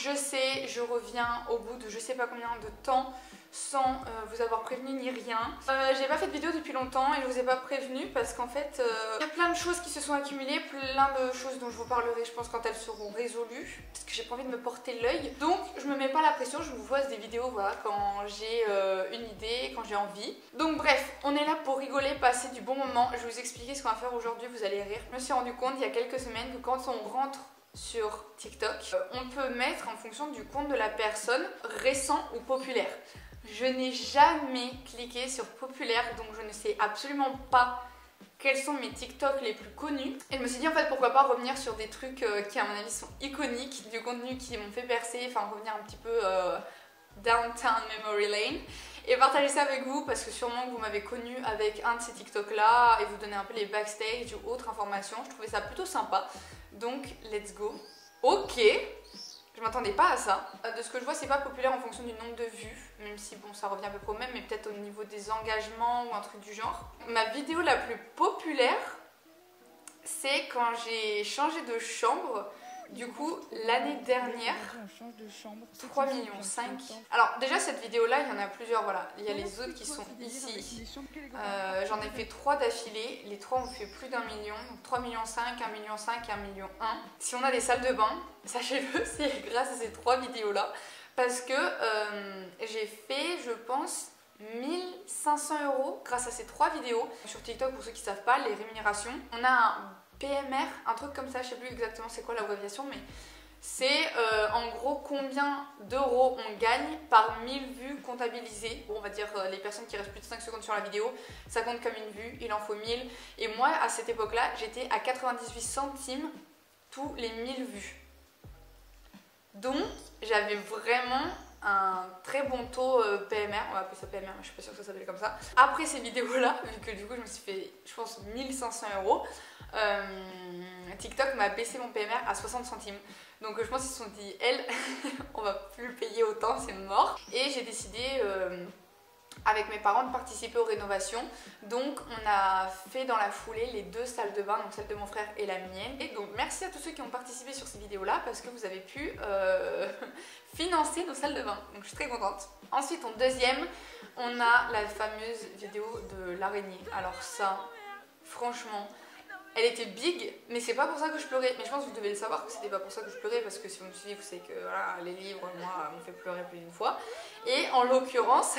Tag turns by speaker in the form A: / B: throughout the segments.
A: je sais, je reviens au bout de je sais pas combien de temps sans vous avoir prévenu ni rien. J'ai pas fait de vidéo depuis longtemps et je vous ai pas prévenu parce qu'en fait il y a plein de choses qui se sont accumulées, plein de choses dont je vous parlerai je pense quand elles seront résolues parce que j'ai pas envie de me porter l'œil. Donc je me mets pas la pression, je vous pose des vidéos voilà, quand j'ai une idée, quand j'ai envie. Donc bref, on est là pour rigoler, passer du bon moment. Je vais vous expliquer ce qu'on va faire aujourd'hui, vous allez rire. Je me suis rendu compte il y a quelques semaines que quand on rentre sur TikTok, on peut mettre en fonction du compte de la personne récent ou populaire. Je n'ai jamais cliqué sur populaire, donc je ne sais absolument pas quels sont mes TikTok les plus connus. Et je me suis dit en fait pourquoi pas revenir sur des trucs qui à mon avis sont iconiques, du contenu qui m'ont fait percer, enfin revenir un petit peu downtown memory lane. Et partager ça avec vous parce que sûrement que vous m'avez connu avec un de ces TikTok là et vous donner un peu les backstage ou autres informations. Je trouvais ça plutôt sympa. Donc let's go. Ok, je m'attendais pas à ça. De ce que je vois c'est pas populaire en fonction du nombre de vues. Même si bon ça revient à peu près au même mais peut-être au niveau des engagements ou un truc du genre. Ma vidéo la plus populaire c'est quand j'ai changé de chambre. Du coup, l'année dernière, 3,5 millions. Alors déjà cette vidéo là, il y en a plusieurs, voilà. Il y a les autres qui sont ici. J'en ai fait 3 d'affilée. Les 3 ont fait plus d'1 million. Donc 3,5 millions, 1,5 million et 1,1 million. Si on a des salles de bain, sachez-le, c'est grâce à ces 3 vidéos là. Parce que j'ai fait, je pense, 1500 € grâce à ces 3 vidéos. Sur TikTok, pour ceux qui ne savent pas, les rémunérations, on a un PMR, un truc comme ça, je sais plus exactement c'est quoi l'abréviation, mais c'est en gros combien d'euros on gagne par 1000 vues comptabilisées. Bon, on va dire les personnes qui restent plus de 5 secondes sur la vidéo, ça compte comme une vue, il en faut 1000. Et moi, à cette époque-là, j'étais à 98 centimes tous les 1000 vues. Donc, j'avais vraiment un très bon taux PMR, on va appeler ça PMR, mais je suis pas sûre que ça s'appelle comme ça. Après ces vidéos-là, vu que du coup je me suis fait, je pense, 1500 €, TikTok m'a baissé mon PMR à 60 centimes. Donc je pense qu'ils se sont dit, elle, on va plus le payer autant, c'est mort. Et j'ai décidé avec mes parents de participer aux rénovations. Donc on a fait dans la foulée les 2 salles de bain, donc celle de mon frère et la mienne. Et donc merci à tous ceux qui ont participé sur ces vidéos-là parce que vous avez pu financer nos salles de bain. Donc je suis très contente. Ensuite en deuxième, on a la fameuse vidéo de l'araignée. Alors ça, franchement, elle était big, mais c'est pas pour ça que je pleurais. Mais je pense que vous devez le savoir que c'était pas pour ça que je pleurais parce que si vous me suivez, vous savez que voilà, les livres, moi, m'ont fait pleurer plus d'une fois. Et en l'occurrence,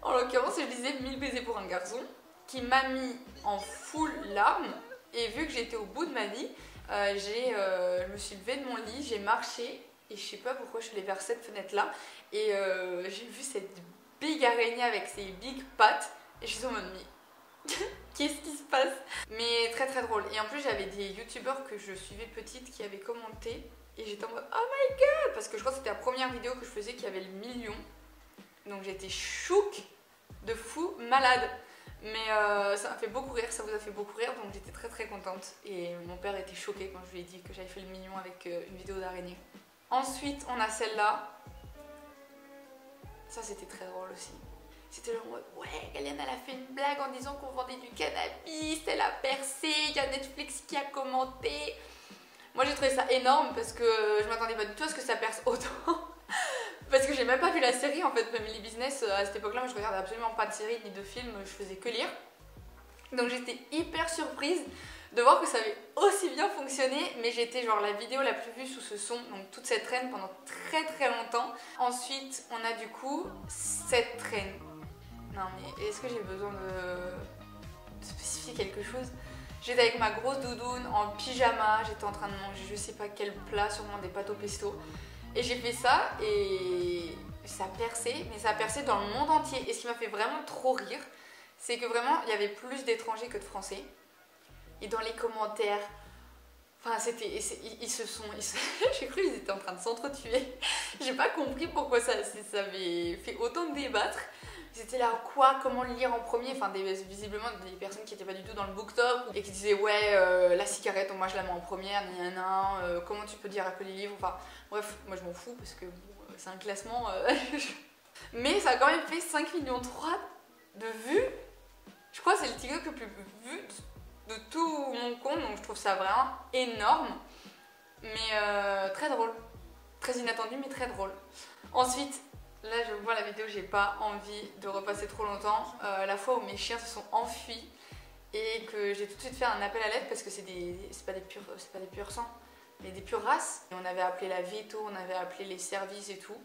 A: je disais 1000 baisers pour un garçon qui m'a mis en full larmes. Et vu que j'étais au bout de ma vie, je me suis levée de mon lit, j'ai marché et je sais pas pourquoi je suis allée vers cette fenêtre là et j'ai vu cette big araignée avec ses big pattes et je suis en mode qu'est-ce qui se passe? Mais très très drôle. Et en plus j'avais des youtubeurs que je suivais petite qui avaient commenté et j'étais en mode oh my god, parce que je crois que c'était la première vidéo que je faisais qui avait le million. Donc j'étais chouque de fou malade. Mais ça m'a fait beaucoup rire, ça vous a fait beaucoup rire, donc j'étais très très contente. Et mon père était choqué quand je lui ai dit que j'avais fait le million avec une vidéo d'araignée. Ensuite on a celle-là. Ça c'était très drôle aussi. C'était genre ouais, Galiane elle a fait une blague en disant qu'on vendait du cannabis, elle a percé, il y a Netflix qui a commenté. Moi j'ai trouvé ça énorme parce que je m'attendais pas du tout à ce que ça perce autant. Parce que j'ai même pas vu la série en fait, Family Business à cette époque-là, je regardais absolument pas de série ni de film, je faisais que lire. Donc j'étais hyper surprise de voir que ça avait aussi bien fonctionné, mais j'étais genre la vidéo la plus vue sous ce son, donc toute cette traîne pendant très très longtemps. Ensuite on a du coup cette traîne. Non mais est-ce que j'ai besoin de spécifier quelque chose? J'étais avec ma grosse doudoune en pyjama, j'étais en train de manger je sais pas quel plat, sûrement des pâtes au pesto. Et j'ai fait ça et ça a percé, mais ça a percé dans le monde entier. Et ce qui m'a fait vraiment trop rire, c'est que vraiment il y avait plus d'étrangers que de Français. Et dans les commentaires, enfin c'était, j'ai cru qu'ils étaient en train de s'entretuer. J'ai pas compris pourquoi ça avait fait autant de débattre. Ils étaient là, quoi, comment le lire en premier? Enfin, visiblement des personnes qui n'étaient pas du tout dans le BookTok et qui disaient, ouais, la cigarette, moi je la mets en première, comment tu peux dire que les livres, enfin, bref, moi je m'en fous parce que bon, c'est un classement. Mais ça a quand même fait 5,3 millions de vues. Je crois que c'est le TikTok le plus vu de tout mon compte, donc je trouve ça vraiment énorme. Mais très drôle. très inattendu mais très drôle. Ensuite, là je vois la vidéo, j'ai pas envie de repasser trop longtemps. La fois où mes chiens se sont enfuis et que j'ai tout de suite fait un appel à l'aide parce que c'est pas des purs sangs, mais des pures races. Et on avait appelé la veto, on avait appelé les services et tout.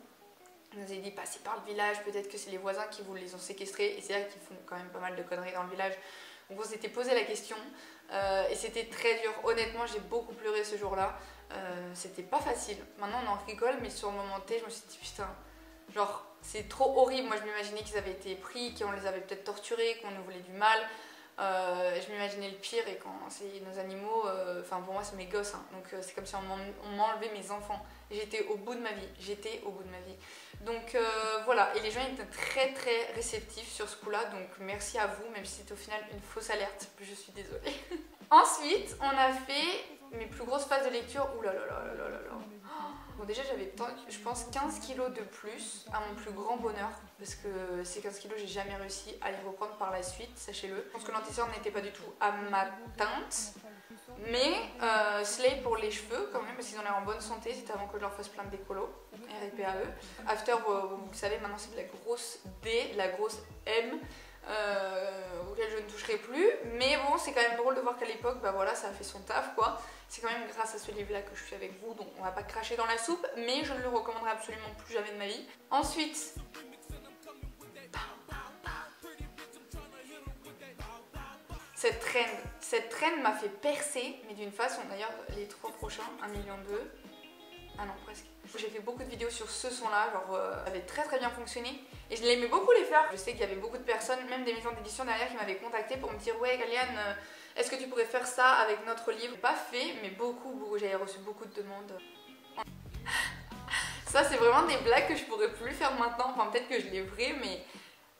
A: On nous avait dit passez par le village, peut-être que c'est les voisins qui vous les ont séquestrés. Et c'est là qu'ils font quand même pas mal de conneries dans le village. Donc on s'était posé la question et c'était très dur. Honnêtement, j'ai beaucoup pleuré ce jour-là. C'était pas facile. Maintenant on en rigole, mais sur le moment T, je me suis dit putain, genre c'est trop horrible. Moi je m'imaginais qu'ils avaient été pris, qu'on les avait peut-être torturés, qu'on nous voulait du mal. Je m'imaginais le pire et quand c'est nos animaux, enfin pour moi c'est mes gosses, hein, donc c'est comme si on m'enlevait mes enfants. J'étais au bout de ma vie, Donc voilà, et les gens étaient très très réceptifs sur ce coup-là, donc merci à vous, même si c'était au final une fausse alerte, je suis désolée. Ensuite, on a fait mes plus grosses phases de lecture, ouh là là là là là là là. Bon déjà j'avais, je pense, 15 kilos de plus à mon plus grand bonheur parce que ces 15 kilos j'ai jamais réussi à les reprendre par la suite, sachez-le. Je pense que l'anti-cerne n'était pas du tout à ma teinte, mais Slay pour les cheveux quand même parce qu'ils ont l'air en bonne santé, c'était avant que je leur fasse plein de décolos, RIP à eux. After, vous savez maintenant c'est de la grosse D, de la grosse M. Auquel je ne toucherai plus, mais bon c'est quand même drôle de voir qu'à l'époque bah voilà ça a fait son taf quoi. C'est quand même grâce à ce livre là que je suis avec vous, donc on va pas cracher dans la soupe, mais je ne le recommanderai absolument plus jamais de ma vie. Ensuite cette trend m'a fait percer, mais d'une façon, d'ailleurs les 3 prochains, 1,2 million, ah non presque. J'ai fait beaucoup de vidéos sur ce son là, genre ça avait très très bien fonctionné et je l'aimais beaucoup les faire. Je sais qu'il y avait beaucoup de personnes, même des maisons d'édition derrière qui m'avaient contacté pour me dire ouais Kaliane, est-ce que tu pourrais faire ça avec notre livre? Pas fait, mais beaucoup, j'avais reçu beaucoup de demandes. Ça c'est vraiment des blagues que je pourrais plus faire maintenant, enfin peut-être que je les ferai, mais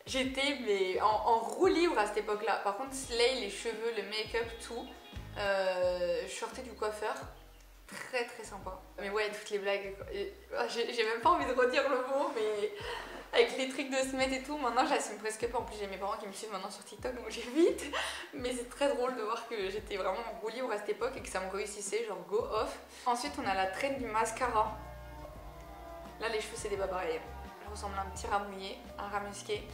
A: j'étais en roue libre à cette époque là. Par contre Slay, les cheveux, le make-up, tout, je sortais du coiffeur. Très très sympa. Mais ouais, toutes les blagues, j'ai même pas envie de redire le mot, mais avec les trucs de se mettre et tout, maintenant j'assume presque pas. En plus j'ai mes parents qui me suivent maintenant sur TikTok, donc j'évite. Mais c'est très drôle de voir que j'étais vraiment en roue libre à cette époque et que ça me réussissait, genre go off. Ensuite on a la traîne du mascara. Là les cheveux c'est des babarayes. Je ressemble à un petit rat mouillé, un rat musqué.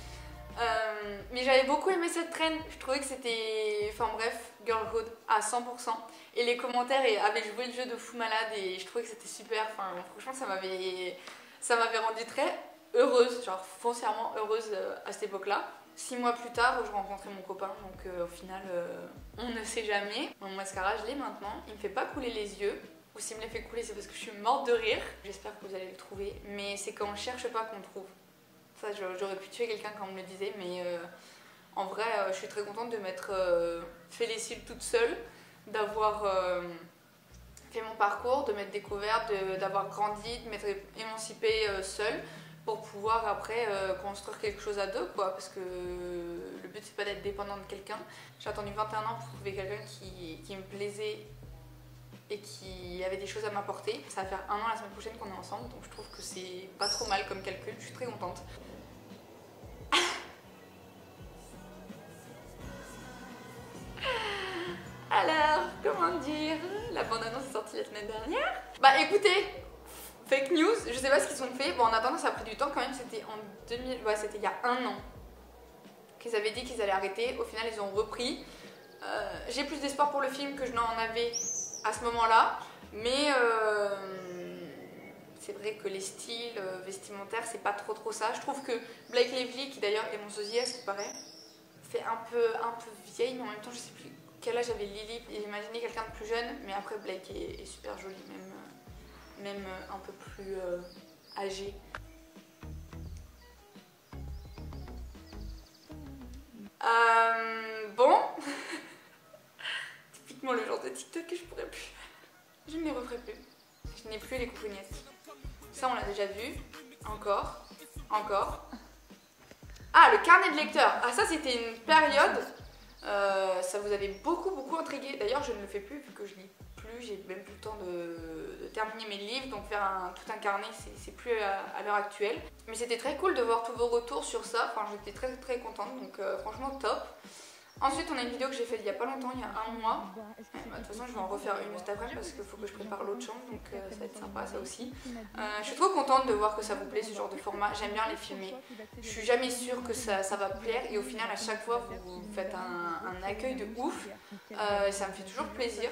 A: Mais j'avais beaucoup aimé cette traîne, je trouvais que c'était, enfin bref, girlhood à 100%. Et les commentaires avaient joué le jeu de fou malade et je trouvais que c'était super, enfin franchement ça m'avait rendue très heureuse, genre foncièrement heureuse à cette époque-là. 6 mois plus tard, je rencontrais mon copain, donc au final, on ne sait jamais. Mon mascara, je l'ai maintenant, il me fait pas couler les yeux. Ou s'il me les fait couler, c'est parce que je suis morte de rire. J'espère que vous allez le trouver, mais c'est quand on cherche pas qu'on trouve. Ça, j'aurais pu tuer quelqu'un quand on me le disait, mais en vrai, je suis très contente de m'être fait les cils toute seule, d'avoir fait mon parcours, de m'être découverte, d'avoir grandi, de m'être émancipée seule pour pouvoir après construire quelque chose à deux, quoi, parce que le but c'est pas d'être dépendant de quelqu'un. J'ai attendu 21 ans pour trouver quelqu'un qui me plaisait et qui avait des choses à m'apporter. Ça va faire 1 an la semaine prochaine qu'on est ensemble, donc je trouve que c'est pas trop mal comme calcul, je suis très contente. Alors, comment dire, la bande-annonce est sortie la semaine dernière. Bah écoutez, fake news, je sais pas ce qu'ils ont fait. Bon, en attendant, ça a pris du temps quand même, c'était en 2000, ouais, c'était il y a 1 an qu'ils avaient dit qu'ils allaient arrêter. Au final, ils ont repris. J'ai plus d'espoir pour le film que je n'en avais à ce moment-là, mais c'est vrai que les styles vestimentaires, c'est pas trop ça. Je trouve que Blake Lively, qui d'ailleurs est mon sosie, à ce qui paraît, fait un peu vieille, mais en même temps, je sais plus quel âge avait Lily. J'imaginais quelqu'un de plus jeune, mais après Blake est super jolie, même un peu plus âgée. Bon, typiquement le genre de TikTok que je pourrais plus. Je ne les referai plus. Je n'ai plus les coucougnettes. Ça, on l'a déjà vu. Encore. Ah, le carnet de lecteur. Ah, ça, c'était une période. Ça vous avait beaucoup intrigué. D'ailleurs, je ne le fais plus vu que je lis plus. J'ai même plus le temps de terminer mes livres. Donc, faire tout un carnet, c'est plus à l'heure actuelle. Mais c'était très cool de voir tous vos retours sur ça. Enfin, j'étais très contente. Donc, franchement, top. Ensuite on a une vidéo que j'ai faite il y a pas longtemps, il y a un mois. De toute façon je vais en refaire une juste après parce qu'il faut que je prépare l'autre chambre, donc ça va être sympa ça aussi. Je suis trop contente de voir que ça vous plaît ce genre de format, j'aime bien les filmer. Je suis jamais sûre que ça va plaire et au final à chaque fois vous faites un accueil de ouf. Ça me fait toujours plaisir.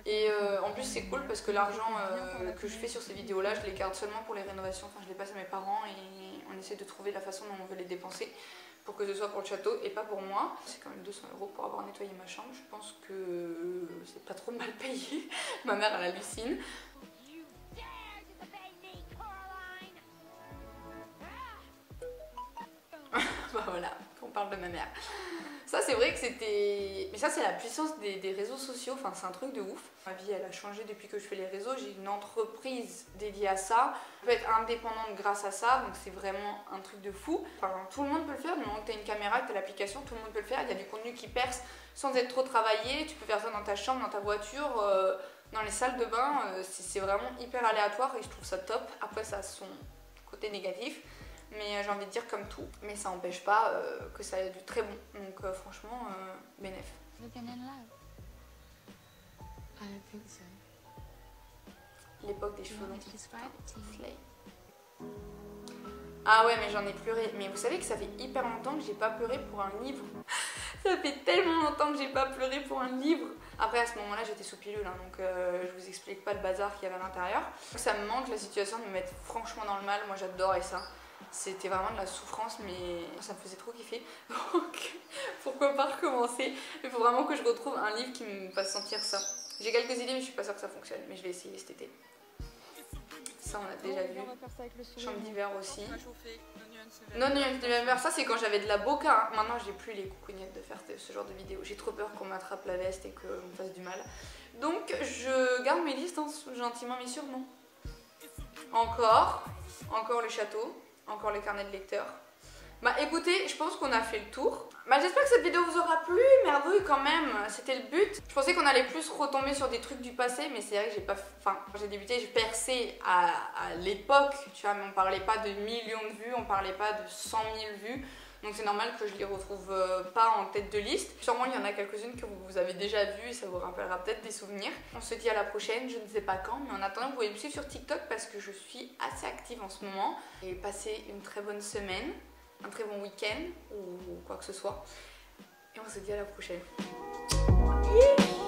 A: Et en plus c'est cool parce que l'argent que je fais sur ces vidéos là je les garde seulement pour les rénovations, enfin je les passe à mes parents et on essaie de trouver la façon dont on veut les dépenser pour que ce soit pour le château et pas pour moi. C'est quand même 200 € pour avoir nettoyé ma chambre, je pense que c'est pas trop mal payé. Ma mère elle hallucine. Bah voilà, on parle de ma mère. Ça c'est vrai que c'était... Mais ça c'est la puissance des réseaux sociaux, enfin c'est un truc de ouf. Ma vie elle a changé depuis que je fais les réseaux, j'ai une entreprise dédiée à ça. Je peux être indépendante grâce à ça, donc c'est vraiment un truc de fou. Enfin tout le monde peut le faire, du moment que tu as une caméra, que tu as l'application, tout le monde peut le faire. Il y a du contenu qui perce sans être trop travaillé, tu peux faire ça dans ta chambre, dans ta voiture, dans les salles de bain. C'est vraiment hyper aléatoire et je trouve ça top. Après ça a son côté négatif. Mais j'ai envie de dire comme tout, mais ça n'empêche pas que ça ait du très bon, donc franchement, bénéf. L'époque des cheveux longs. Slay. Ah ouais, mais j'en ai pleuré. Mais vous savez que ça fait hyper longtemps que j'ai pas pleuré pour un livre. Ça fait tellement longtemps que j'ai pas pleuré pour un livre. Après à ce moment-là j'étais sous pilule, hein, donc je vous explique pas le bazar qu'il y avait à l'intérieur. Ça me manque la situation de me mettre franchement dans le mal, moi j'adorais ça. C'était vraiment de la souffrance, mais ça me faisait trop kiffer. Donc pourquoi pas recommencer. Il faut vraiment que je retrouve un livre qui me fasse sentir ça. J'ai quelques idées mais je suis pas sûre que ça fonctionne, mais je vais essayer cet été. Ça on a déjà vu. Chambre d'hiver aussi. Non nuance November, ça c'est quand j'avais de la boca. Hein. Maintenant j'ai plus les coucougnettes de faire ce genre de vidéo. J'ai trop peur qu'on m'attrape la veste et qu'on me fasse du mal. Donc je garde mes listes hein, gentiment mais sûrement. Encore le château. Encore les carnets de lecteurs. Bah écoutez, je pense qu'on a fait le tour. Bah j'espère que cette vidéo vous aura plu, merdouille quand même, c'était le but. Je pensais qu'on allait plus retomber sur des trucs du passé, mais c'est vrai que j'ai pas... Enfin, quand j'ai débuté, j'ai percé à l'époque, tu vois, mais on parlait pas de millions de vues, on parlait pas de 100 000 vues. Donc c'est normal que je les retrouve pas en tête de liste. Sûrement il y en a quelques-unes que vous avez déjà vues et ça vous rappellera peut-être des souvenirs. On se dit à la prochaine, je ne sais pas quand, mais en attendant vous pouvez me suivre sur TikTok parce que je suis assez active en ce moment. Et passez une très bonne semaine, un très bon week-end ou quoi que ce soit. Et on se dit à la prochaine. Yeah.